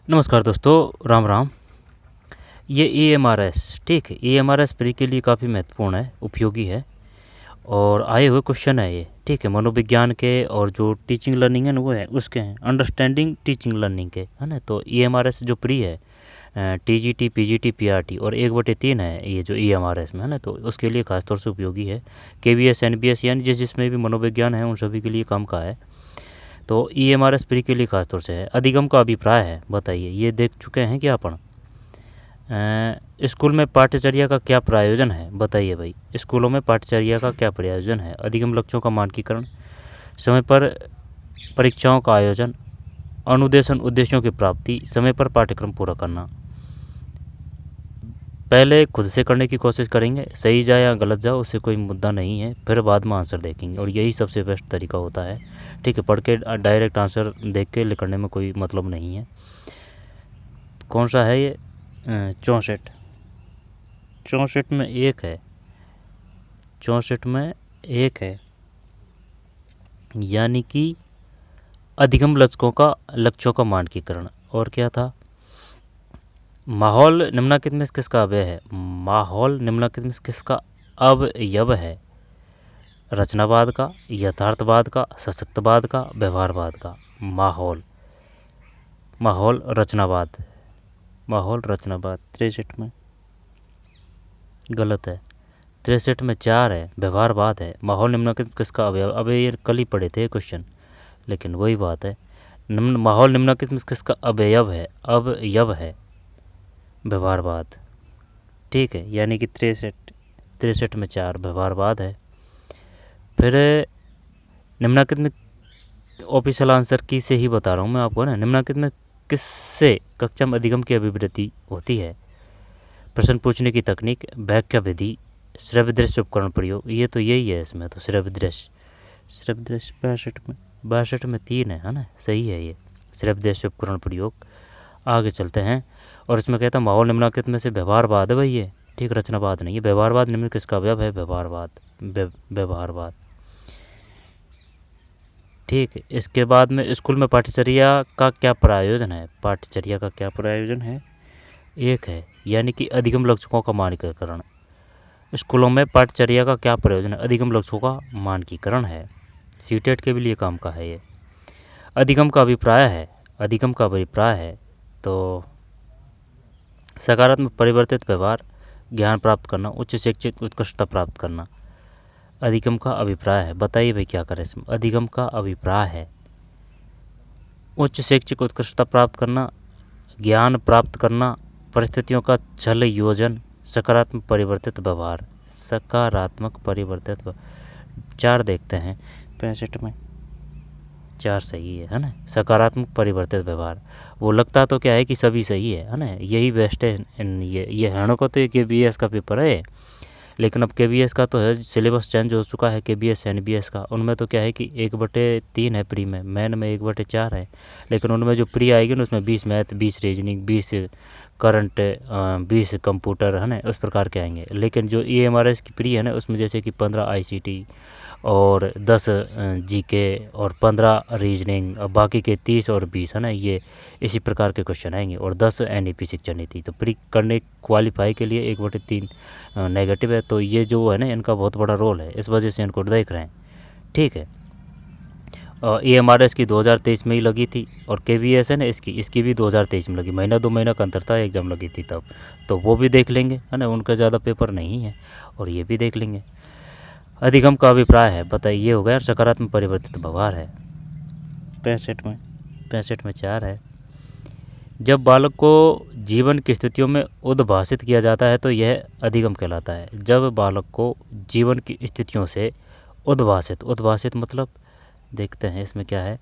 नमस्कार दोस्तों, राम राम। ये EMRS, ठीक है, EMRS प्री के लिए काफ़ी महत्वपूर्ण है, उपयोगी है और आए हुए क्वेश्चन है ये, ठीक है, मनोविज्ञान के और जो टीचिंग लर्निंग है ना वो है उसके हैं, अंडरस्टैंडिंग टीचिंग लर्निंग के, है ना। तो EMRS जो प्री है, TGT PGT PRT और 1/3 है ये जो EMRS में, है ना, तो उसके लिए खासतौर से उपयोगी है। KVS NBS यानी जिसमें भी मनोविज्ञान है उन सभी के लिए काम का है। तो EMRS प्री के लिए खासतौर से है। अधिगम का अभिप्राय है, बताइए, ये देख चुके हैं क्या अपन? स्कूल में पाठ्यचर्या का क्या प्रयोजन है, बताइए भाई। स्कूलों में पाठ्यचर्या का क्या प्रयोजन है? अधिगम लक्ष्यों का मानकीकरण, समय पर परीक्षाओं का आयोजन, अनुदेशन उद्देश्यों की प्राप्ति, समय पर पाठ्यक्रम पूरा करना। पहले खुद से करने की कोशिश करेंगे, सही जाए या गलत जाए उससे कोई मुद्दा नहीं है, फिर बाद में आंसर देखेंगे और यही सबसे बेस्ट तरीका होता है, ठीक है। पढ़ के डायरेक्ट आंसर देख के करने में कोई मतलब नहीं है। कौन सा है ये? 64। 64 में एक है, 64 में एक है, यानी कि अधिगम लक्ष्यों का मानकीकरण। और क्या था? माहौल निम्नलिखित में किसका अवयव है? माहौल निम्नलिखित में किसका अवयव है? रचनावाद का, यथार्थवाद का, सशक्तवाद का, व्यवहारवाद का। माहौल रचनावाद, माहौल रचनावाद। 63 में गलत है, 63 में 4 है, व्यवहारवाद है। माहौल निम्नलिखित किसका अवयव? अबे ये कल ही पढ़े थे क्वेश्चन, लेकिन वही बात है। माहौल निम्नलिखित में किसका अवयव है? अवयव है व्यवहारवाद, ठीक है, यानी कि 63 में 4 व्यवहारवाद है। फिर निम्नलिखित में ऑफिशियल आंसर की से ही बता रहा हूँ मैं आपको ना। निम्नलिखित में किससे कक्षा में अधिगम की अभिवृद्धि होती है? प्रश्न पूछने की तकनीक, व्याख्या विधि, श्रव्य दृश्य उपकरण प्रयोग। ये तो यही है इसमें, तो श्रव्य दृश्य 62 में 3 है ना, सही है ये, श्रव्य दृश्य उपकरण प्रयोग। आगे चलते हैं और इसमें कहता है माहौल निम्नलिखित में से व्यवहारवाद है भाई ये, ठीक, रचनावाद नहीं है। व्यवहारवाद निम्न किसका अवयव है? व्यवहारवाद, ठीक है। इसके बाद में स्कूल में पाठ्यचर्या का क्या प्रयोजन है? पाठ्यचर्या का क्या प्रयोजन है? एक है, यानी कि अधिगम लक्ष्यों का मानकीकरण। स्कूलों में पाठ्यचर्या का क्या प्रयोजन है? अधिगम लक्ष्यों का मानकीकरण है। सीटेट के भी लिए काम का है ये। अधिगम का अभिप्राय है तो सकारात्मक परिवर्तित व्यवहार, ज्ञान प्राप्त करना, उच्च शिक्षित उत्कृष्टता प्राप्त करना। अधिगम का अभिप्राय है, बताइए भाई क्या करें इसमें। अधिगम का अभिप्राय है उच्च शैक्षिक उत्कृष्टता प्राप्त करना, ज्ञान प्राप्त करना, परिस्थितियों का छल योजन, सकारात्मक परिवर्तित व्यवहार। 4 देखते हैं 65 में 4 सही है ना। सकारात्मक परिवर्तित व्यवहार, वो लगता तो क्या है कि सभी सही है ना, यही बेस्ट है। ये हरणों को तो ये KBS का पेपर है, लेकिन अब KBS का तो है सिलेबस चेंज हो चुका है, KBS NBS का। उनमें तो क्या है कि 1/3 है प्री में, मेन में 1/4 है, लेकिन उनमें जो प्री आएगी ना उसमें 20 मैथ, 20 रीजनिंग, 20 करंट, 20 कंप्यूटर, है ना, उस प्रकार के आएंगे। लेकिन जो EMRS की प्री है ना उसमें जैसे कि 15 ICT और 10 GK और 15 रीजनिंग और बाकी के 30 और 20, है ना, ये इसी प्रकार के क्वेश्चन आएंगे। और 10 NEP शिक्षा नीति। तो प्री करने क्वालिफाई के लिए 1/3 नेगेटिव है, तो ये जो है ना इनका बहुत बड़ा रोल है, इस वजह से इनको देख रहे हैं, ठीक है। EMRS की 2023 में ही लगी थी और KVS है ना इसकी भी 2023 में लगी, महीना 2 महीना का अंतर था, एग्ज़ाम लगी थी तब। तो वो भी देख लेंगे, है ना, उनका ज़्यादा पेपर नहीं है, और ये भी देख लेंगे। अधिगम का अभिप्राय है, बताइए, ये हो गया। सकारात्मक परिवर्तित व्यवहार है 65 में 4 है। जब बालक को जीवन की स्थितियों में उद्भाषित किया जाता है तो यह अधिगम कहलाता है। जब बालक को जीवन की स्थितियों से उद्भाषित मतलब देखते हैं इसमें क्या है।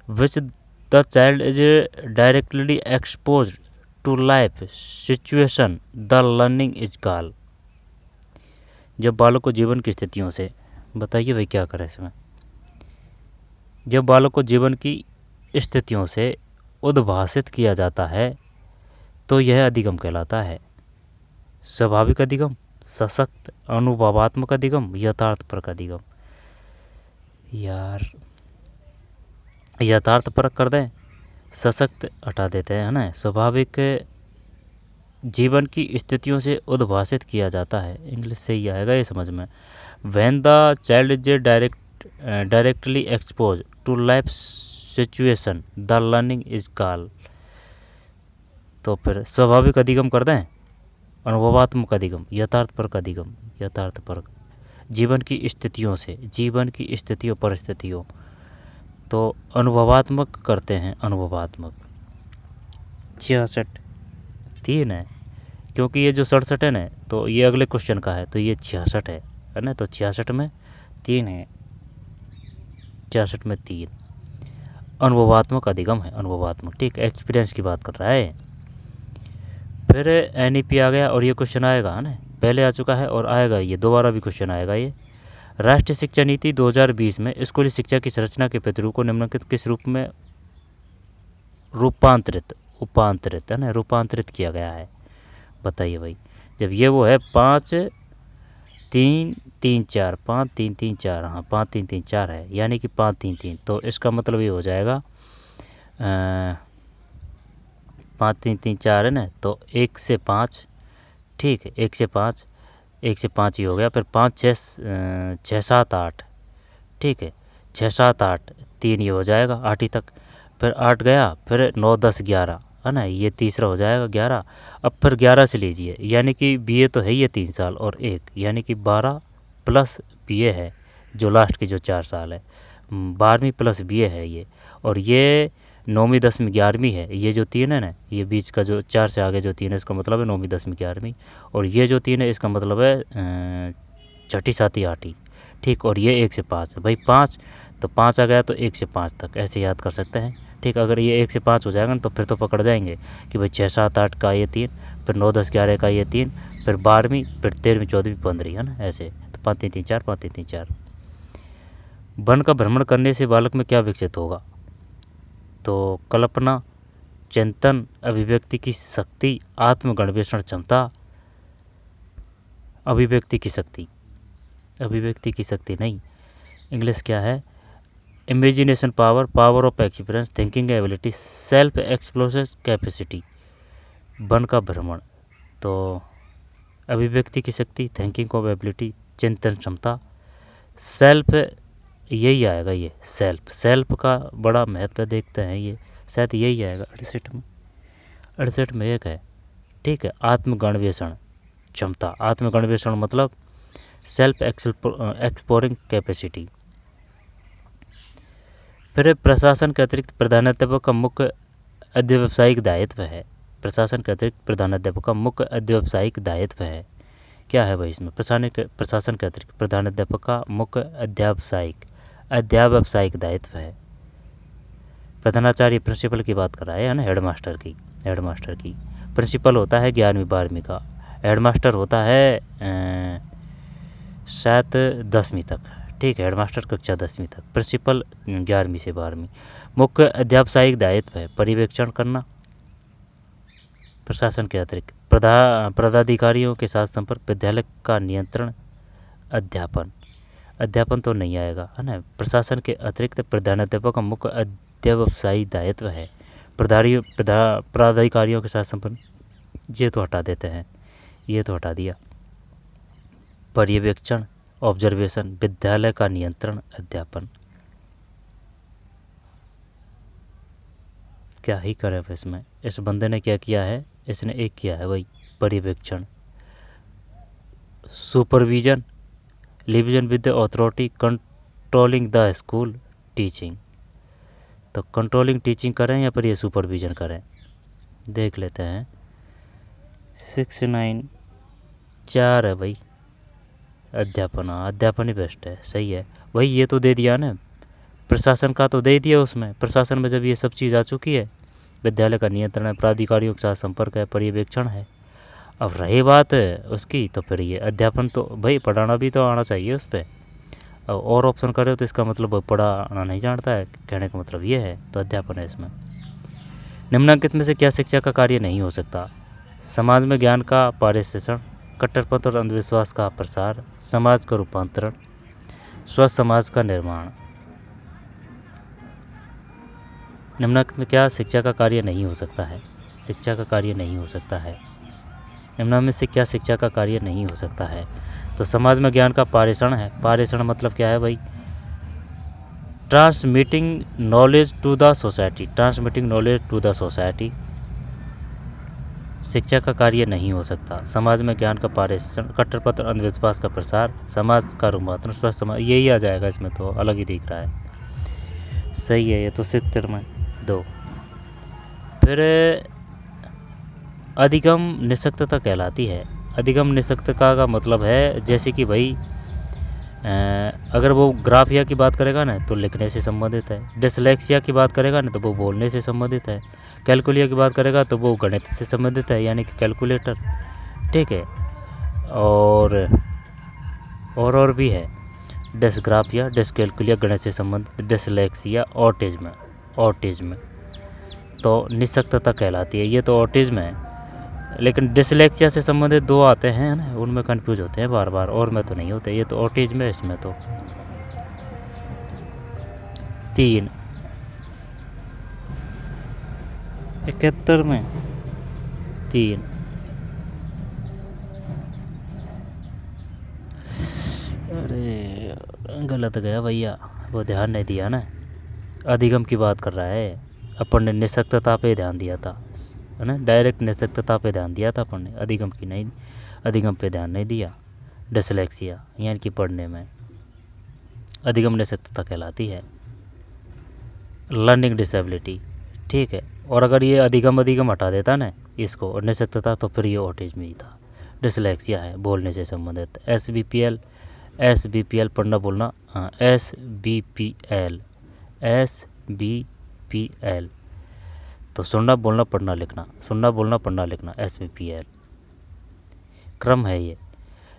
Which the child is directly expose to life situation the learning is called. जब बालक को जीवन की स्थितियों से, बताइए भाई क्या करें इसमें। जब बालक को जीवन की स्थितियों से उद्भाषित किया जाता है तो यह अधिगम कहलाता है। स्वाभाविक अधिगम, सशक्त, अनुभवात्मक अधिगम, यथार्थपरक अधिगम। यार यथार्थपरक कर दें सशक्त हटा देते हैं, है ना। स्वाभाविक जीवन की स्थितियों से उद्भाषित किया जाता है, इंग्लिश से ही आएगा ये समझ में। When the child is directly expose to life situation the learning is call. तो फिर स्वाभाविक अधिगम कर दें, अनुभवात्मक अधिगम, यथार्थपरक अधिगम, यथार्थपरक जीवन की स्थितियों से, जीवन की स्थितियों परिस्थितियों, तो अनुभवात्मक करते हैं, अनुभवात्मक। 66 3 है, क्योंकि ये जो 67 है ना, तो ये अगले क्वेश्चन का है, तो ये 66 है ना। तो 66 में 3 है, 66 में 3 अनुभवात्मक अधिगम है, अनुभवात्मक, ठीक। एक्सपीरियंस की बात कर रहा है। फिर NEP आ गया और ये क्वेश्चन आएगा, है ना, पहले आ चुका है और आएगा, ये दोबारा भी क्वेश्चन आएगा। ये राष्ट्रीय शिक्षा नीति 2020 में स्कूली शिक्षा की संरचना के प्रतिरूप को निम्नलिखित किस रूप में रूपांतरित है ना, रूपांतरित किया गया है, बताइए भाई। जब ये वो है 5 3 3 4, 5 3 3 4, हाँ 5 3 3 4 है, यानी कि 5 3 3, तो इसका मतलब ये हो जाएगा 5 3 3 4 है ना, तो 1 से 5, ठीक है, 1 से 5, 1 से 5 ही हो गया। फिर 5 6 7 8, ठीक है, 6 7 8, 3 ये हो जाएगा 8 ही तक। फिर 8 गया, फिर 9 10 11, है ना, ये तीसरा हो जाएगा 11। अब फिर 11 से लीजिए, यानी कि BA तो है ये 3 साल और 1, यानी कि 12 प्लस BA है, जो लास्ट के जो 4 साल है, 12वीं प्लस BA है ये, और ये 9वीं 10वीं 11वीं है, ये जो 3 है ना, ये बीच का जो 4 से आगे जो 3 है, इसका मतलब है 9वीं 10वीं 11वीं, और ये जो 3 है इसका मतलब है 6ठी 7ठी 8ठी, ठीक। और ये 1 से 5 भाई, 5 तो 5 आ गया, तो 1 से 5 तक ऐसे याद कर सकते हैं, ठीक। अगर ये 1 से 5 हो जाएगा ना, तो फिर तो पकड़ जाएंगे कि भाई 6 7 8 का ये 3, फिर 9 10 11 का ये 3, फिर 12वीं, फिर 13वीं 14वीं 15वीं, है ना, ऐसे। तो 5 3 3 4, 5 3 3 4। वन का भ्रमण करने से बालक में क्या विकसित होगा? तो कल्पना, चिंतन, अभिव्यक्ति की शक्ति, आत्मगणवेषण क्षमता, अभिव्यक्ति की शक्ति, अभिव्यक्ति की शक्ति नहीं, इंग्लिश क्या है, imagination power, power of experience, thinking ability, self exploration capacity. One का भ्रमण, तो अभिव्यक्ति की शक्ति, थिंकिंग ऑफ एबिलिटी, चिंतन क्षमता, सेल्फ, यही आएगा ये, सेल्फ का बड़ा महत्व देखते हैं, ये शायद यही आएगा 68 में एक है, ठीक है। आत्मगणवेषण क्षमता, आत्मगणवेषण मतलब सेल्फ एक्सप्लोरिंग कैपेसिटी। फिर प्रशासन के अतिरिक्त प्रधानाध्यापक का मुख्य अध्यवसायिक दायित्व है, प्रशासन के अतिरिक्त प्रधानाध्यापक का मुख्य अध्यवसायिक दायित्व है, क्या है भाई इसमें? प्रशासन के अतिरिक्त प्रधानाध्यापक का मुख्य अध्यावसायिक दायित्व है। प्रधानाचार्य प्रिंसिपल की बात कर रहा है ना, हेडमास्टर की। प्रिंसिपल होता है 11वीं 12वीं का, हेडमास्टर होता है शायद 10वीं तक, ठीक है, हेडमास्टर कक्षा 10वीं तक, प्रिंसिपल 11वीं से 12वीं। मुख्य अध्यापसायिक दायित्व है पर्यवेक्षण करना, प्रशासन के अतिरिक्त पदाधिकारियों के साथ संपर्क, विद्यालय का नियंत्रण, अध्यापन तो नहीं आएगा, है ना। प्रशासन के अतिरिक्त प्रधानाध्यापक का मुख्य अध्यवसायी दायित्व है पदाधिकारियों के साथ संपर्क, ये तो हटा देते हैं, ये तो हटा दिया। पर्यवेक्षण, ऑब्जर्वेशन, विद्यालय का नियंत्रण, अध्यापन। क्या ही करे अब इसमें, इस बंदे ने क्या किया है, इसने एक किया है भाई, पर्यवेक्षण। सुपरविजन, लिविजन with the authority, controlling the school teaching. तो कंट्रोलिंग टीचिंग करें या फिर ये सुपरविजन करें, देख लेते हैं। 69 4 है भाई, अध्यापन, अध्यापन ही बेस्ट है, सही है भाई। ये तो दे दिया ना, प्रशासन का तो दे दिया उसमें, प्रशासन में जब ये सब चीज़ आ चुकी है, विद्यालय का नियंत्रण है, प्राधिकारियों के साथ संपर्क है, पर्यवेक्षण है, अब रही बात उसकी, तो फिर ये अध्यापन तो भाई पढ़ाना भी तो आना चाहिए उस पर। और ऑप्शन करे तो इसका मतलब पढ़ाना नहीं जानता है, कहने का मतलब ये है, तो अध्यापन है इसमें। निम्नलिखित में से क्या शिक्षा का कार्य नहीं हो सकता? समाज में ज्ञान का पारिपोषण, कट्टरपंथ और अंधविश्वास का प्रसार, समाज का रूपांतरण, स्वस्थ समाज का निर्माण। निम्नलिखित में क्या शिक्षा का कार्य नहीं हो सकता है? शिक्षा का कार्य नहीं हो सकता है। निम्न में से क्या शिक्षा का कार्य नहीं हो सकता है? तो समाज में ज्ञान का पारेषण है। पारेषण मतलब क्या है भाई? Transmitting knowledge to the society. Transmitting knowledge to the society शिक्षा का कार्य नहीं हो सकता। समाज में ज्ञान का पारेषण, कट्टरपंथ अंधविश्वास का प्रसार, समाज का रूपांतरण, स्वस्थ समाज, यही आ जाएगा। इसमें तो अलग ही दिख रहा है। सही है ये तो 70 में 2। फिर अधिगम निःशक्तता कहलाती है। अधिगम निःशक्तता का मतलब है जैसे कि भाई अगर वो ग्राफिया की बात करेगा ना तो लिखने से संबंधित है। डिसलेक्सिया की बात करेगा ना तो वो बोलने से संबंधित है। कैलकुलिया की बात करेगा तो वो गणित से संबंधित है, यानी कि कैलकुलेटर। ठीक है। और भी है। डिसग्राफिया, डिसकैलकुलिया गणित से संबंधित, डिसलेक्सिया ऑटिज्म तो निःशक्तता कहलाती है। ये तो ऑटिज्म है, लेकिन डिसलेक्सिया से संबंधित 2 आते हैं ना, उनमें कंफ्यूज होते हैं बार बार, और में तो नहीं होते। ये तो ऑटिज्म है, इसमें तो 3 71 में 3। अरे गलत गया भैया, वो ध्यान नहीं दिया ना। अधिगम की बात कर रहा है, अपन ने निःशक्तता पे ध्यान दिया था, है ना। डायरेक्ट निःशक्तता पे ध्यान दिया था अपन ने, अधिगम की नहीं, अधिगम पे ध्यान नहीं दिया। डिसलेक्सिया यानी कि पढ़ने में अधिगम निःशक्तता कहलाती है। लर्निंग डिसेबिलिटी, ठीक है। और अगर ये अधिगम हटा देता ना इसको और निःशक्तता, तो फिर ये ऑटिज्म ही था। डिसलेक्सिया है, बोलने से संबंधित। SBPL पढ़ना बोलना, हाँ SBPL तो सुनना बोलना पढ़ना लिखना, सुनना बोलना पढ़ना लिखना, SBPL क्रम है ये।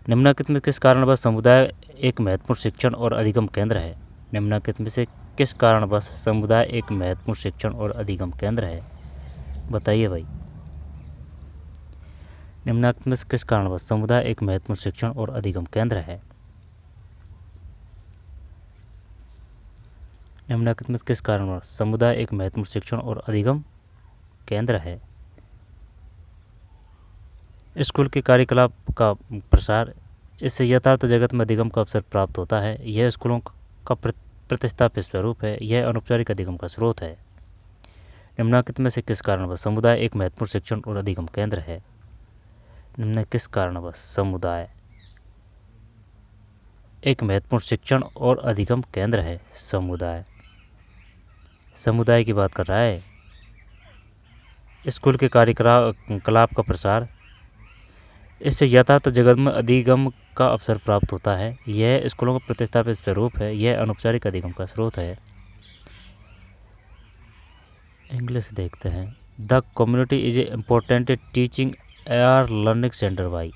निम्नलिखित में किस कारणवश समुदाय एक महत्वपूर्ण शिक्षण और अधिगम केंद्र है? निम्नलिखित में से किस कारणवश समुदाय एक महत्वपूर्ण शिक्षण और अधिगम केंद्र है? बताइए भाई। निम्नलिखित में से किस कारणवश समुदाय एक महत्वपूर्ण शिक्षण और अधिगम केंद्र है? निम्नलिखित में किस कारणवश समुदाय एक महत्वपूर्ण शिक्षण और अधिगम केंद्र है? स्कूल के कार्यकलाप का प्रसार, इससे यथार्थ जगत में अधिगम का अवसर प्राप्त होता है। यह स्कूलों का प्रतिस्थापित स्वरूप है। यह अनौपचारिक अधिगम का स्रोत है। निम्नलिखित में से किस कारणवश समुदाय एक महत्वपूर्ण शिक्षण और अधिगम केंद्र है? निम्न किस कारणवश समुदाय एक महत्वपूर्ण शिक्षण और अधिगम केंद्र है? समुदाय की बात कर रहा है। स्कूल के कार्यकलाप का प्रसार, इससे यथार्थ जगत में अधिगम का अवसर प्राप्त होता है। यह स्कूलों का प्रतिस्थापित स्वरूप है। यह अनौपचारिक अधिगम का स्रोत है। इंग्लिश देखते हैं। The community is a important teaching और लर्निंग सेंटर बाई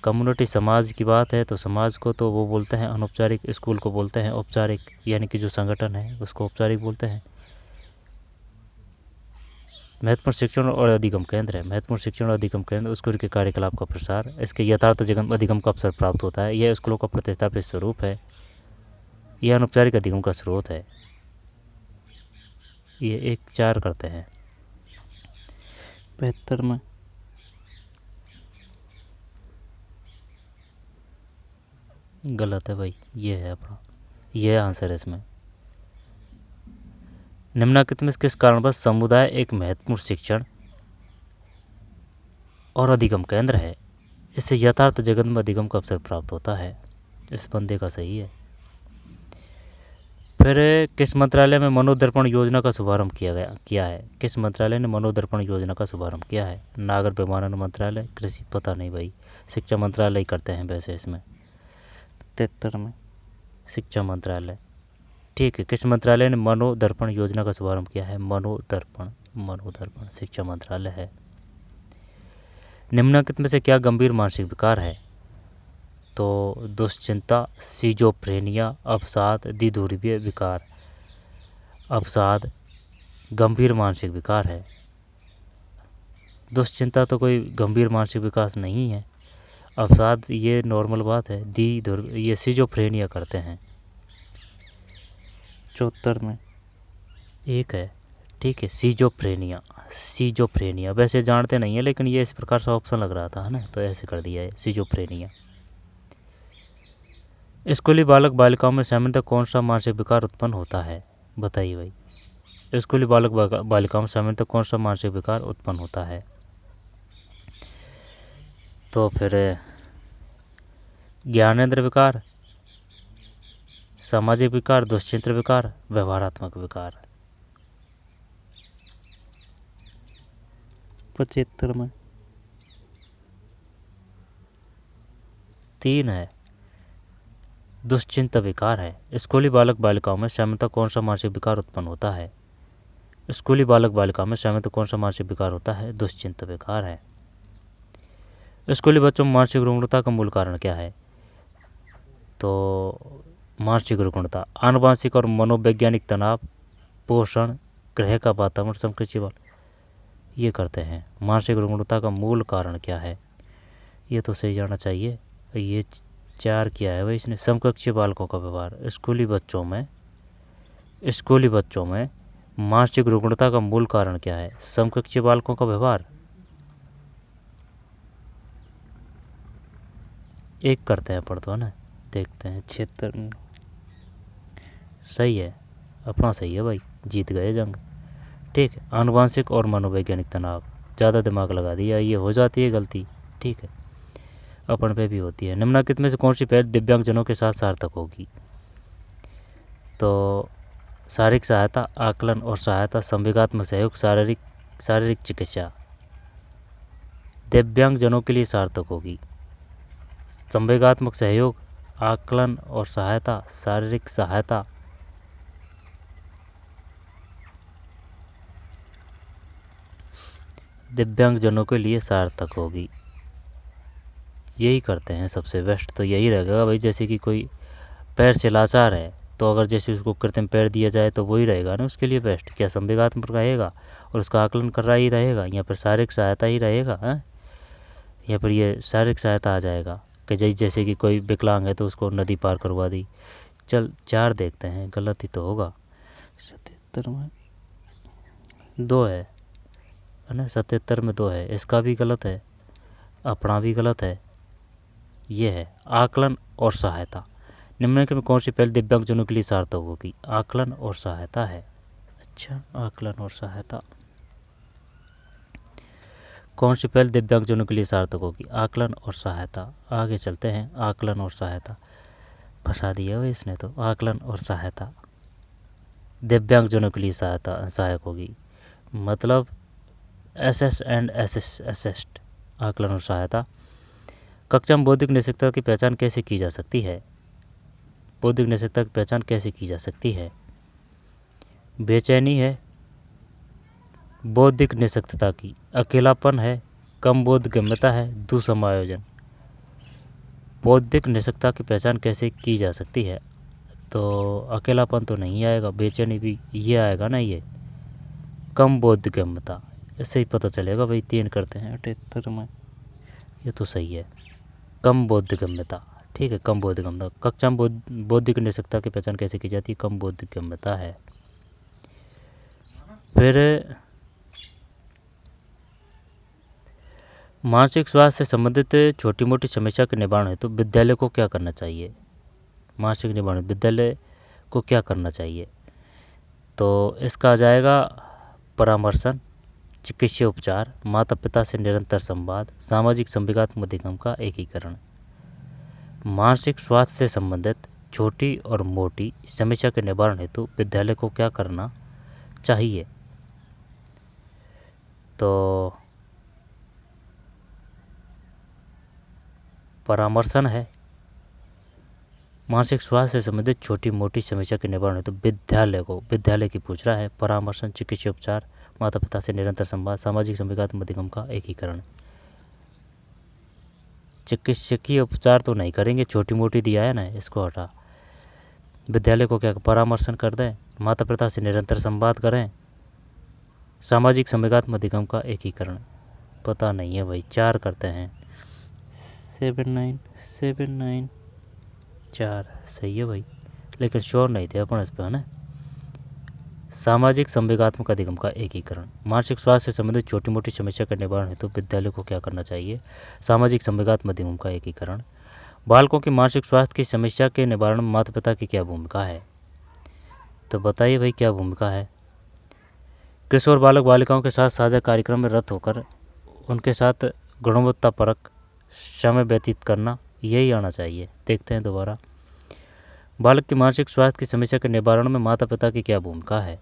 कम्युनिटी समाज की बात है, तो समाज को तो वो बोलते हैं अनौपचारिक, स्कूल को बोलते हैं औपचारिक, यानी कि जो संगठन है उसको औपचारिक बोलते हैं। महत्वपूर्ण शिक्षण और अधिगम केंद्र है। महत्वपूर्ण शिक्षण और अधिगम केंद्र स्कूल के कार्यकलाप का प्रसार, इसके यथार्थ अधिगम का अवसर प्राप्त होता है। यह स्कूलों का प्रतिस्थापित स्वरूप है। यह अनौपचारिक अधिगम का स्रोत है। ये 1-4 करते हैं। 75 में गलत है भाई, ये है अपना, ये आंसर है इसमें। निम्नलिखित में किस कारणवश समुदाय एक महत्वपूर्ण शिक्षण और अधिगम केंद्र है? इससे यथार्थ जगत में अधिगम का अवसर प्राप्त होता है। इस बंदे का सही है। फिर किस मंत्रालय में मनोदर्पण योजना का शुभारंभ किया है? किस मंत्रालय ने मनोदर्पण योजना का शुभारंभ किया है? नागर विमानन मंत्रालय, कृषि, पता नहीं भाई। शिक्षा मंत्रालय ही करते हैं वैसे इसमें। 73 में शिक्षा मंत्रालय, ठीक है। किस मंत्रालय ने मनोदर्पण योजना का शुभारंभ किया है? मनोदर्पण शिक्षा मंत्रालय है। निम्नलिखित में से क्या गंभीर मानसिक विकार है? तो दुश्चिंता, सिजोफ्रेनिया, अवसाद, द्विध्रुवीय विकार। अवसाद गंभीर मानसिक विकार है। दुश्चिंता तो कोई गंभीर मानसिक विकास नहीं है। अवसाद ये नॉर्मल बात है। ये सिजोफ्रेनिया करते हैं। 74 में एक है, ठीक है, सीजोफ्रेनिया। सीजोफ्रेनिया वैसे जानते नहीं है, लेकिन ये इस प्रकार से ऑप्शन लग रहा था, है ना, तो ऐसे कर दिया है सीजोफ्रेनिया। स्कूली बालक बालिकाओं में सामान्यतः कौन सा मानसिक विकार उत्पन्न होता है? बताइए भाई, स्कूली बालक बालिकाओं में सामान्यतः कौन सा मानसिक विकार उत्पन्न होता है? तो फिर ज्ञानेंद्र विकार, सामाजिक विकार, दुश्चिंत विकार, व्यवहारात्मक विकार। 75 में 3 है, दुश्चिंत विकार है। स्कूली बालक बालिकाओं में सामान्यतः कौन सा मानसिक विकार उत्पन्न होता है? स्कूली बालक बालिकाओं में सामान्यतः कौन सा मानसिक विकार होता है? दुश्चिंत विकार है। स्कूली बच्चों में मानसिक रुग्णता का मूल कारण क्या है? तो मानसिक रुग्णता, आनुवंशिक और मनोवैज्ञानिक तनाव, पोषण, गृह का वातावरण, समकक्ष बल, ये करते हैं। मानसिक रुग्णता का मूल कारण क्या है? ये तो सही जाना चाहिए। ये 4 किया है भाई इसने, समकक्ष बालकों का व्यवहार। स्कूली बच्चों में मानसिक रुग्णता का मूल कारण क्या है? समकक्ष बालकों का व्यवहार। एक करते हैं पढ़ तो, है ना, देखते हैं। 76 सही है, अपना सही है भाई, जीत गए जंग। ठीक है, आनुवंशिक और मनोवैज्ञानिक तनाव, ज़्यादा दिमाग लगा दिया, ये हो जाती है गलती। ठीक है, अपन पे भी होती है। निम्नलिखित में से कौन सी पहल दिव्यांगजनों के साथ सार्थक होगी? तो शारीरिक सहायता, आकलन और सहायता, संवेगात्मक सहयोग, शारीरिक चिकित्सा। दिव्यांगजनों के लिए सार्थक होगी संवेगात्मक सहयोग, आकलन और सहायता, शारीरिक सहायता। दिव्यांगजनों के लिए सार्थक होगी, यही करते हैं। सबसे बेस्ट तो यही रहेगा भाई। जैसे कि कोई पैर से लाचार है, तो अगर जैसे उसको कृत्रिम पैर दिया जाए तो वही रहेगा ना उसके लिए बेस्ट। क्या संवेगात्मक रहेगा और उसका आकलन कर रहा ही रहेगा, या फिर शारीरिक सहायता ही रहेगा, है, या फिर ये शारीरिक सहायता आ जाएगा कि जैसे कि कोई विकलांग है तो उसको नदी पार करवा दी। चल 4 देखते हैं, गलत ही तो होगा। 77 में 2 है ना, 77 में 2 है, इसका भी गलत है, अपना भी गलत है। ये है आकलन और सहायता। निम्नलिखित में कौन सी पहल दिव्यांगजनों के लिए सार्थक होगी? आकलन और सहायता है। अच्छा, आकलन और सहायता, कौन सी पहल दिव्यांगजनों के लिए सार्थक होगी? आकलन और सहायता। आगे चलते हैं, आकलन और सहायता, फंसा दिया हुआ इसने तो। आकलन और सहायता दिव्यांगजनों के लिए सहायक होगी, मतलब एसएस एंड असिस्ट, आकलन और सहायता। कक्षा में बौद्धिक निषेधता की पहचान कैसे की जा सकती है? बौद्धिक निषेधता की पहचान कैसे की जा सकती है? बेचैनी है बौद्धिक निषेधता की, अकेलापन है, कम बोधगम्यता है, दुसमायोजन। बौद्धिक निषेधता की पहचान कैसे की जा सकती है? तो अकेलापन तो नहीं आएगा, बेचैनी भी ये आएगा ना, ये कम बोधगम्यता, इससे ही पता चलेगा भाई। 3 करते हैं 78 में, ये तो सही है, कम बोधगम्यता। ठीक है, कम बोधगम्यता। कक्षा में बौद्धिक निषेधता की पहचान कैसे की जाती है? कम बोधगम्यता है। फिर मानसिक स्वास्थ्य से संबंधित छोटी मोटी समस्या के निवारण हेतु विद्यालय को क्या करना चाहिए? मानसिक निवारण विद्यालय को क्या करना चाहिए? तो इसका आ जाएगा परामर्शन, चिकित्सीय उपचार, माता पिता से निरंतर संवाद, सामाजिक संवेगात्मक अधिगम का एकीकरण। मानसिक स्वास्थ्य से संबंधित छोटी और मोटी समस्या के निवारण हेतु विद्यालय को क्या करना चाहिए? तो परामर्शन है। मानसिक स्वास्थ्य से संबंधित छोटी मोटी समस्या के निवारण हेतु विद्यालय की पूछ रहा है। परामर्शन, चिकित्सीय उपचार, माता पिता से निरंतर संवाद, सामाजिक संवेगात्मक अधिगम का एकीकरण। चिकित्सकीय उपचार तो नहीं करेंगे, छोटी मोटी दिया है ना, इसको हटा। विद्यालय को क्या परामर्शन कर दें, माता पिता से निरंतर संवाद करें, सामाजिक संवेगात्मक अधिगम का एकीकरण। पता नहीं है भाई, 4 करते हैं। 7 9 4 सही है भाई, लेकिन श्योर नहीं थे अपन इस पर, है ना। सामाजिक संवेगात्मक अधिगम का एकीकरण। मानसिक स्वास्थ्य से संबंधित छोटी मोटी समस्या के निवारण हेतु विद्यालय को क्या करना चाहिए? सामाजिक संवेगात्मक अधिगम का एकीकरण। बालकों की मानसिक स्वास्थ्य की समस्या के निवारण में माता पिता की क्या भूमिका है? तो बताइए भाई क्या भूमिका है? किशोर बालक बालिकाओं के साथ साझा कार्यक्रम में रत होकर उनके साथ गुणवत्तापरक समय व्यतीत करना, यही आना चाहिए। देखते हैं दोबारा। बालक की मानसिक स्वास्थ्य की समस्या के निवारण में माता पिता की क्या भूमिका है?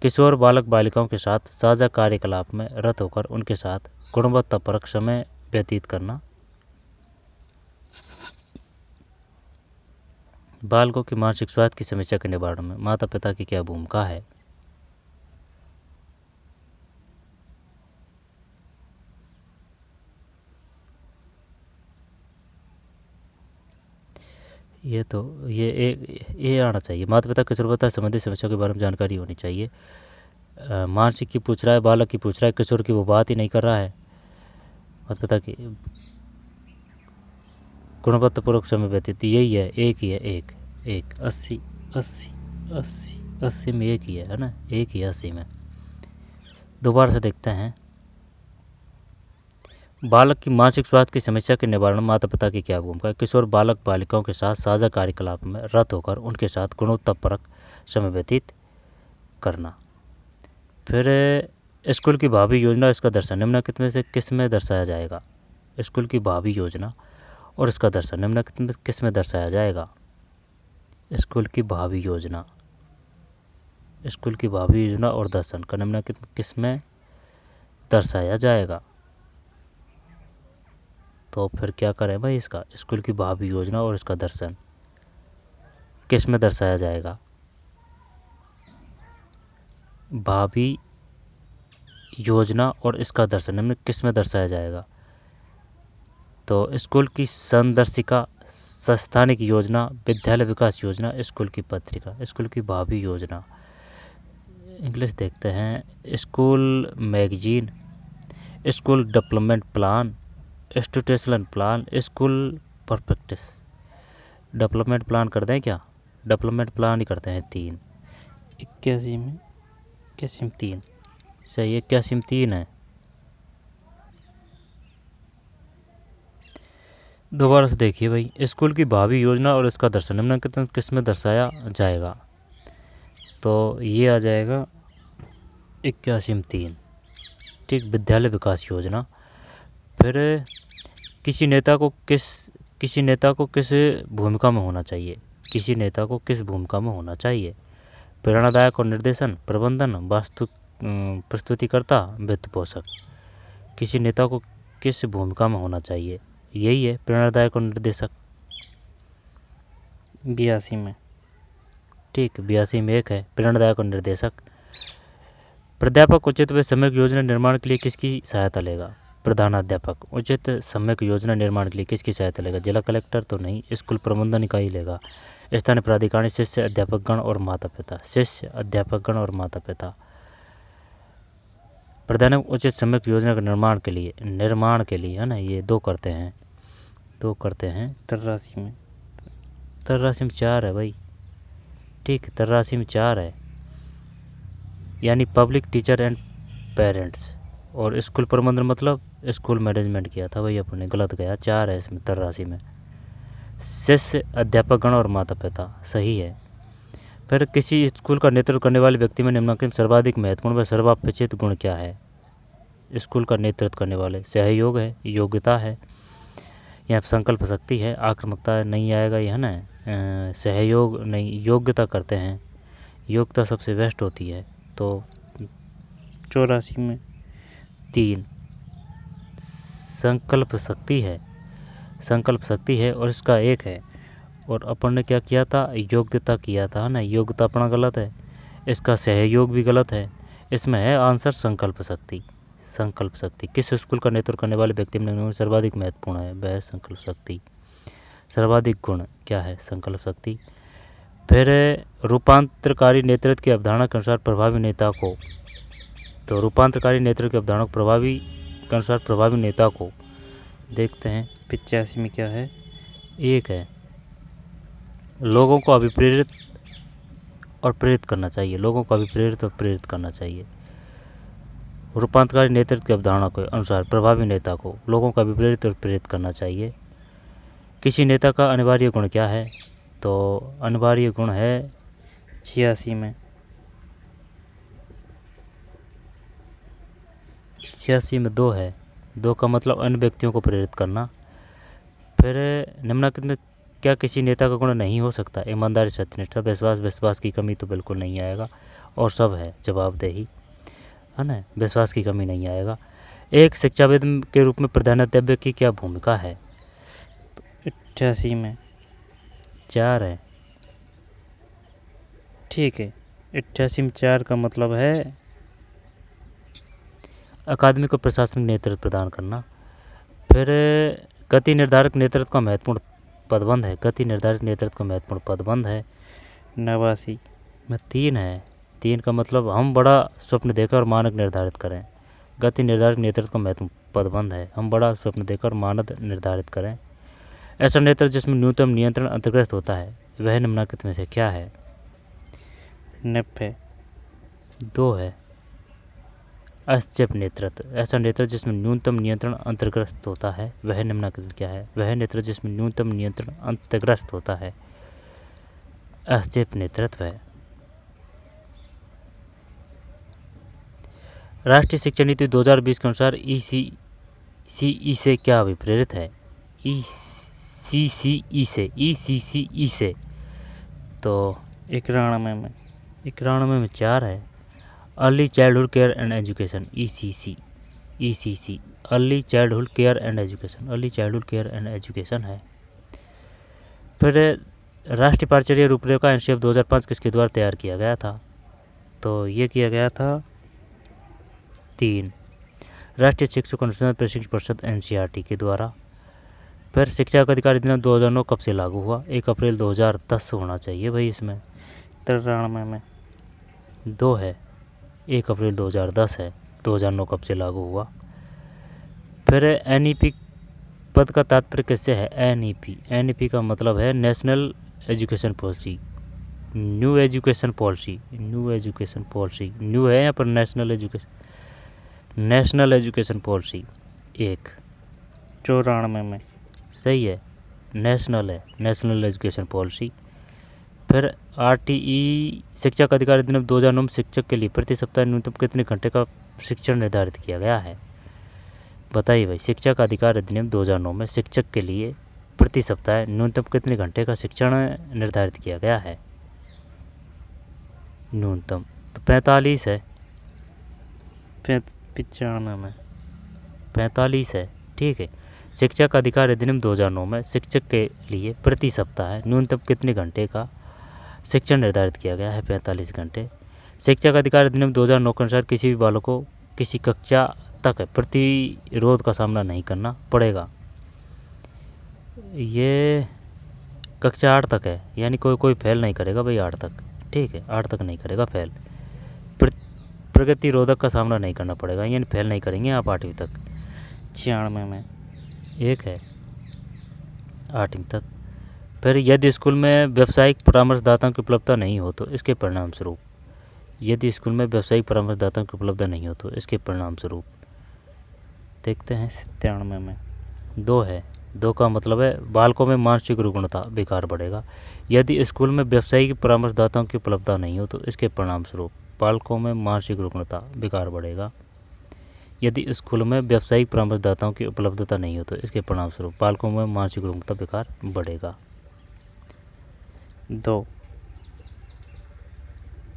किशोर बालक बालिकाओं के साथ साझा कार्यकलाप में रत होकर उनके साथ गुणवत्तापरक समय व्यतीत करना। बालकों की मानसिक स्वास्थ्य की समस्या के निवारण में माता पिता की क्या भूमिका है? ये आना चाहिए। माता पिता किशोरवत्ता संबंधी समस्याओं के बारे में जानकारी होनी चाहिए। मानसिक की पूछ रहा है, बालक की पूछ रहा है, किशोर की वो बात ही नहीं कर रहा है। माता पिता की गुणवत्तापूर्वक समय व्यतीत, यही है, एक ही है, एक 80 80 80 80 में एक ही है ना, एक ही 80 में। दोबारा से देखते हैं। बालक की मानसिक स्वास्थ्य की समस्या के निवारण में माता पिता की क्या भूमिका है? किशोर बालक बालिकाओं के साथ साझा कार्यकलाप में रत होकर उनके साथ गुणवत्तापरक समय व्यतीत करना। फिर स्कूल की भावी योजना, इसका दर्शन निम्नलिखित में से किस में दर्शाया जाएगा? स्कूल की भावी योजना और इसका दर्शन निम्नलिखित में किस में दर्शाया जाएगा? स्कूल की भावी योजना, स्कूल की भावी योजना और दर्शन का निम्नलिखित किस में दर्शाया जाएगा? तो फिर क्या करें भाई? इसका स्कूल की भावी योजना और इसका दर्शन किस में दर्शाया जाएगा? भावी योजना और इसका दर्शन निम्न किस में दर्शाया जाएगा? तो स्कूल की संदर्शिका, संस्थानिक योजना, विद्यालय विकास योजना, स्कूल की पत्रिका। स्कूल की भावी योजना, इंग्लिश देखते हैं। School magazine, school development plan, institutional plan, school परफेक्टिस। डेवलपमेंट प्लान कर दें क्या? डेवलपमेंट प्लान ही करते हैं। 3 81 में 3 सही है, 81 3 है। दोबारा से देखिए भाई। स्कूल की भावी योजना और इसका दर्शन निम्नलिखित किस में दर्शाया जाएगा? तो ये आ जाएगा 81 3, ठीक, विद्यालय विकास योजना। फिर किसी नेता को किस भूमिका में होना चाहिए? किसी नेता को किस भूमिका में होना चाहिए? प्रेरणादायक और निर्देशन, प्रबंधन, वास्तु प्रस्तुतिकर्ता, वित्त पोषक। किसी नेता को किस भूमिका में होना चाहिए? यही है, प्रेरणादायक और निर्देशक। 82 में, ठीक, 82 में एक है, प्रेरणादायक और निर्देशक। प्राध्यापक उचित व सम्यक योजना निर्माण के लिए किसकी सहायता लेगा? प्रधानाध्यापक उचित सम्यक योजना निर्माण के लिए किसकी सहायता लेगा? जिला कलेक्टर तो नहीं, स्कूल प्रबंधन इकाई लेगा। स्थानीय प्राधिकारी, शिष्य अध्यापकगण और माता पिता। शिष्य अध्यापकगण और माता पिता। प्राध्यापक उचित सम्यक योजना के निर्माण के लिए है ना, ये 2 करते हैं 83 में। 83 में 4 है भाई, ठीक, 83 में 4 है, यानी पब्लिक, टीचर एंड पेरेंट्स। और स्कूल प्रबंधन मतलब स्कूल मैनेजमेंट किया था भाई अपने, गलत गया, 4 है इसमें 83 में। शिष्य अध्यापकगण और माता पिता सही है। फिर किसी स्कूल का नेतृत्व करने वाले व्यक्ति में निम्नलिखित सर्वाधिक महत्वपूर्ण व सर्वापेक्षित गुण क्या है? स्कूल का नेतृत्व करने वाले, सहयोग है, योग्यता है, या संकल्प शक्ति है, आक्रामकता नहीं आएगा, ये है ना, सहयोग नहीं, योग्यता करते हैं, योग्यता सबसे बेस्ट होती है। तो 84 में 3 संकल्प शक्ति है और इसका 1 है। और अपन ने क्या किया था? योग्यता किया था ना, योग्यता अपना गलत है, इसका सहयोग भी गलत है, इसमें है आंसर संकल्प शक्ति। किस स्कूल का नेतृत्व करने वाले व्यक्ति में सर्वाधिक महत्वपूर्ण है? वह संकल्प शक्ति। सर्वाधिक गुण क्या है? संकल्प शक्ति। फिर रूपांतरकारी नेतृत्व की अवधारणा के अनुसार प्रभावी नेता को, तो रूपांतरकारी नेतृत्व की अवधारणा के अनुसार प्रभावी नेता को देखते हैं। 85 में क्या है? 1 है। लोगों को अभिप्रेरित और प्रेरित करना चाहिए, लोगों को भी प्रेरित और प्रेरित करना चाहिए। रूपांतरकारी नेतृत्व की अवधारणा के अनुसार प्रभावी नेता को लोगों का भी प्रेरित और प्रेरित करना चाहिए। किसी नेता का अनिवार्य गुण क्या है? तो अनिवार्य गुण है 86 में 2 है। 2 का मतलब अन्य व्यक्तियों को प्रेरित करना। फिर निम्नलिखित में क्या किसी नेता का गुण नहीं हो सकता? ईमानदारी, सत्यनिष्ठा, विश्वास की कमी तो बिल्कुल नहीं आएगा, और सब है जवाबदेही, है ना, विश्वास की कमी नहीं आएगा। एक शिक्षाविद के रूप में प्रधानाध्यापक की क्या भूमिका है? तो 88 में 4 है, ठीक है। 88 में 4 का मतलब है अकादमी को प्रशासनिक नेतृत्व प्रदान करना। फिर गति निर्धारक नेतृत्व का महत्वपूर्ण पदबंध है। गति निर्धारक नेतृत्व का महत्वपूर्ण पदबंध है 89 में 3 है। 3 का मतलब हम बड़ा स्वप्न देकर मानक निर्धारित करें। गति निर्धारक नेतृत्व का महत्वपूर्ण पदबंध है, हम बड़ा स्वप्न देकर मानक निर्धारित करें। ऐसा नेतृत्व जिसमें न्यूनतम नियंत्रण अंतर्ग्रस्त होता है, वह निम्नलिखित में से क्या है? 90 2 है। अस्चेप नेतृत्व, ऐसा नेतृत्व जिसमें न्यूनतम नियंत्रण अंतर्ग्रस्त होता है, वह निम्नलिखित में क्या है? वह नेतृत्व जिसमें न्यूनतम नियंत्रण अंतर्ग्रस्त होता है, अस्चेप नेतृत्व है। राष्ट्रीय शिक्षा नीति 2020 के अनुसार ECCE से क्या अभिप्रेरित है? ECCE से तो 91 में 4 है। Early childhood care and education, ECC early childhood care and education है। फिर राष्ट्रीय पारिचर्या रूपरेखा NCF 2005 किसके द्वारा तैयार किया गया था? तो ये किया गया था 3 राष्ट्रीय शिक्षक अनुसंधान प्रशिक्षण परिषद NCERT के द्वारा। फिर शिक्षा का अधिकार अधिनियम 2009 कब से लागू हुआ? 1 अप्रैल 2010 होना चाहिए भाई। इसमें 93 में 2 है, 1 अप्रैल 2010 है। 2009 कब से लागू हुआ? फिर NEP पद का तात्पर्य किससे है? NEP का मतलब है national education policy, new education policy. New है यहाँ पर नेशनल एजुकेशन पॉलिसी। 1 94 में सही है, नेशनल एजुकेशन पॉलिसी। फिर RTE शिक्षा का अधिकार अधिनियम 2009 में शिक्षक के लिए प्रति सप्ताह न्यूनतम कितने घंटे का शिक्षण निर्धारित किया गया है? बताइए भाई, शिक्षा का अधिकार अधिनियम 2009 में शिक्षक के लिए प्रति सप्ताह न्यूनतम कितने घंटे का शिक्षण निर्धारित किया गया है? न्यूनतम तो 45 है। 95 में 45 है, ठीक है। शिक्षा का अधिकार अधिनियम 2009 में शिक्षक के लिए प्रति सप्ताह न्यूनतम कितने घंटे का शिक्षण निर्धारित किया गया है? 45 घंटे। शिक्षा का अधिकार अधिनियम 2009 के अनुसार किसी भी बालक को किसी कक्षा तक प्रतिरोध का सामना नहीं करना पड़ेगा। ये कक्षा 8 तक है, यानी कोई फेल नहीं करेगा भाई 8 तक, ठीक है। 8 तक नहीं करेगा फेल, प्रतिरोधक का सामना नहीं करना पड़ेगा, यानी फेल नहीं करेंगे आप 8वीं तक। 96 में 1 है, 8वीं तक। फिर यदि स्कूल में व्यावसायिक परामर्शदाताओं की उपलब्धता नहीं हो तो इसके परिणाम स्वरूप, यदि स्कूल में व्यावसायिक परामर्शदाताओं की उपलब्धता नहीं हो तो इसके परिणाम स्वरूप देखते हैं। 97 में 2 है। 2 का मतलब है बालकों में मानसिक रुग्णता विकार बढ़ेगा। यदि स्कूल में व्यावसायिक परामर्शदाताओं की उपलब्धता नहीं हो तो इसके परिणाम स्वरूप बालकों में मानसिक रुग्णता विकार बढ़ेगा। यदि स्कूल में व्यावसायिक परामर्शदाताओं की उपलब्धता नहीं हो तो इसके परिणाम स्वरूप बालकों में मानसिक रुग्णता विकार बढ़ेगा। 2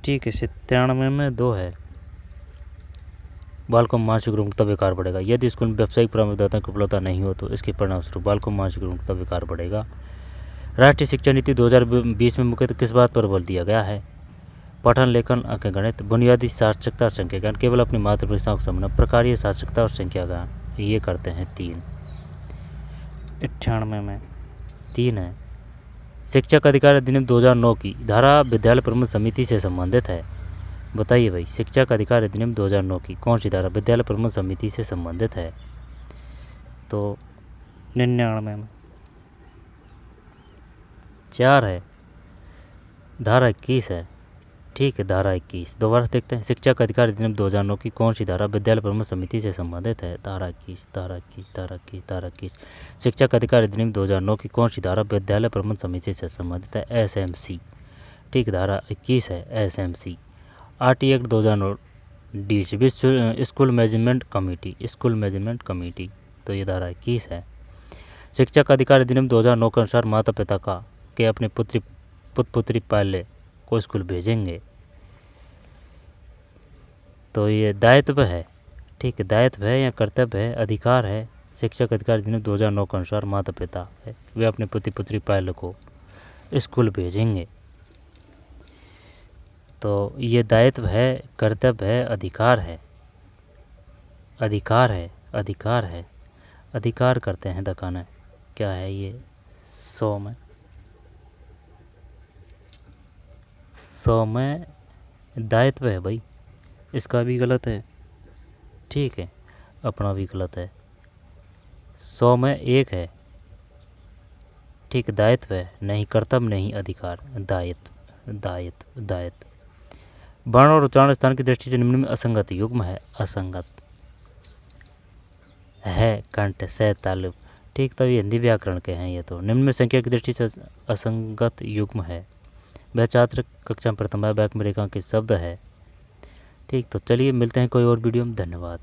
ठीक है। 97 में 2 है, बालकों में मानसिक रुग्णता विकार बढ़ेगा। यदि स्कूल में व्यावसायिक परामर्शदाताओं की उपलब्धता नहीं हो तो इसके परिणाम स्वरूप बालकों में मानसिक रुग्णता विकार बढ़ेगा। राष्ट्रीय शिक्षा नीति 2020 में मुख्यतः किस बात पर बल दिया गया है? पठन, लेखन, अंकगणित, बुनियादी साक्षरता और संख्या ज्ञान, केवल अपनी मातृभाषा को समझना, प्रकारीय साक्षरता और संख्या ज्ञान, ये करते हैं 3। 98 में 3 है। शिक्षा का अधिकार अधिनियम 2009 की धारा विद्यालय प्रबंधन समिति से संबंधित है। बताइए भाई, शिक्षा का अधिकार अधिनियम 2009 की कौन सी धारा विद्यालय प्रबंधन समिति से संबंधित है? तो 99 में 4 है, धारा 21 है, ठीक है। धारा 21 दोबारा देखते हैं। शिक्षा का अधिकार अधिनियम 2009 की कौन सी धारा विद्यालय प्रबंधन समिति से संबंधित है? धारा 21 धारा 21 धारा 21 धारा 21। शिक्षा का अधिकार अधिनियम 2009 की कौन सी धारा विद्यालय प्रबंधन समिति से संबंधित है? SMC। ठीक है, धारा 21 है SMC। RT एक्ट 2009 DIS विश्व school management committee, school management committee, तो ये धारा 21 है। शिक्षा का अधिकार अधिनियम 2009 के अनुसार माता पिता के अपने पुत्री पाले को स्कूल भेजेंगे, तो ये दायित्व है। ठीक है, दायित्व है या कर्तव्य है, अधिकार है। शिक्षा का अधिकार अधिनियम 2009 के अनुसार माता पिता है वे अपने पुत्री पाले को स्कूल भेजेंगे, तो ये दायित्व है, कर्तव्य है, अधिकार है, अधिकार है, अधिकार है, अधिकार करते हैं दिखाना। क्या है ये? 100 में दायित्व है भाई, इसका भी गलत है। ठीक है, अपना भी गलत है। 100 में 1 है। ठीक, दायित्व है, नहीं कर्तव्य, नहीं अधिकार, दायित्व दायित्व दायित्व। वर्ण और उच्चारण स्थान की दृष्टि से निम्न में असंगत युग्म है। असंगत है कंठ से तालुक। ठीक, तो ये हिंदी व्याकरण के हैं। ये तो निम्न में संख्या की दृष्टि से असंगत युग्म है। वह छात्र कक्षा में प्रथम है, बैक में रेखांकित शब्द है। ठीक, तो चलिए मिलते हैं कोई और वीडियो में। धन्यवाद।